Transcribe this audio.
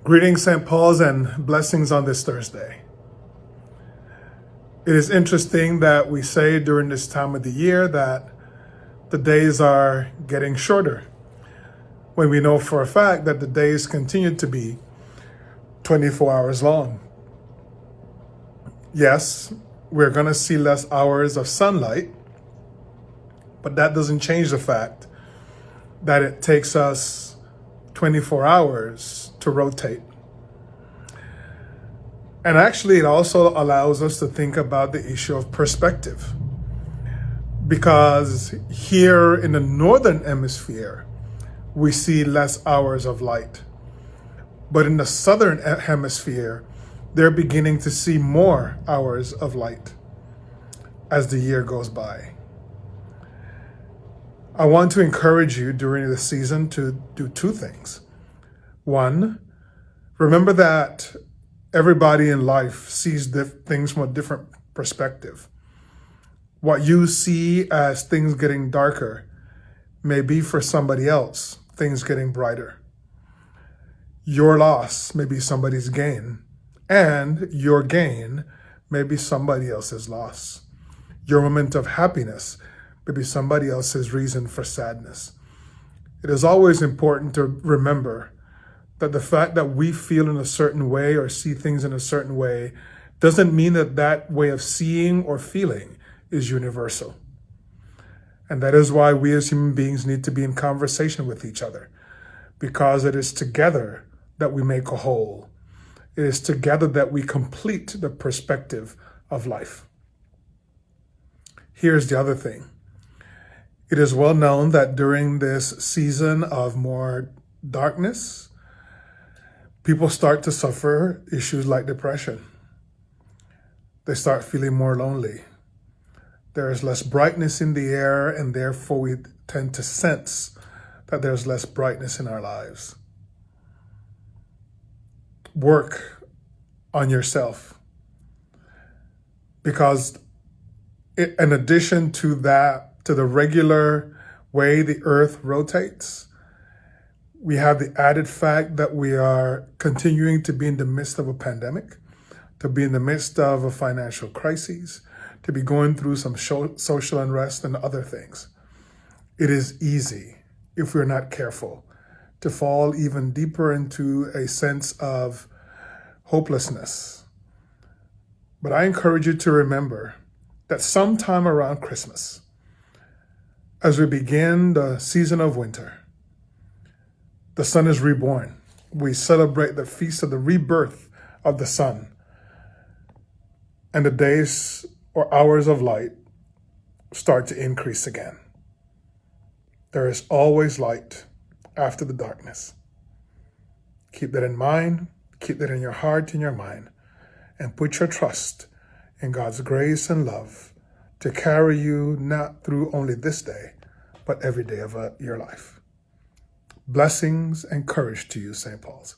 Greetings, St. Paul's, and blessings on this Thursday. It is interesting that we say during this time of the year that the days are getting shorter, when we know for a fact that the days continue to be 24 hours long. Yes, we're going to see less hours of sunlight, but that doesn't change the fact that it takes us 24 hours to rotate. And actually, it also allows us to think about the issue of perspective. Because here in the northern hemisphere, we see less hours of light. But in the southern hemisphere, they're beginning to see more hours of light as the year goes by. I want to encourage you during the season to do two things. One, remember that everybody in life sees things from a different perspective. What you see as things getting darker may be for somebody else things getting brighter. Your loss may be somebody's gain, and your gain may be somebody else's loss. Your moment of happiness may be somebody else's reason for sadness. It is always important to remember that the fact that we feel in a certain way or see things in a certain way doesn't mean that that way of seeing or feeling is universal. And that is why we as human beings need to be in conversation with each other, because it is together that we make a whole. It is together that we complete the perspective of life. Here's the other thing. It is well known that during this season of more darkness, people start to suffer issues like depression. They start feeling more lonely. There is less brightness in the air, and therefore we tend to sense that there's less brightness in our lives. Work on yourself, because in addition to that, to the regular way the earth rotates, we have the added fact that we are continuing to be in the midst of a pandemic, to be in the midst of a financial crisis, to be going through some social unrest and other things. It is easy, if we're not careful, to fall even deeper into a sense of hopelessness. But I encourage you to remember that sometime around Christmas, as we begin the season of winter, the sun is reborn. We celebrate the feast of the rebirth of the sun. And the days or hours of light start to increase again. There is always light after the darkness. Keep that in mind, keep that in your heart and your mind, and put your trust in God's grace and love to carry you not through only this day, but every day of your life. Blessings and courage to you, St. Paul's.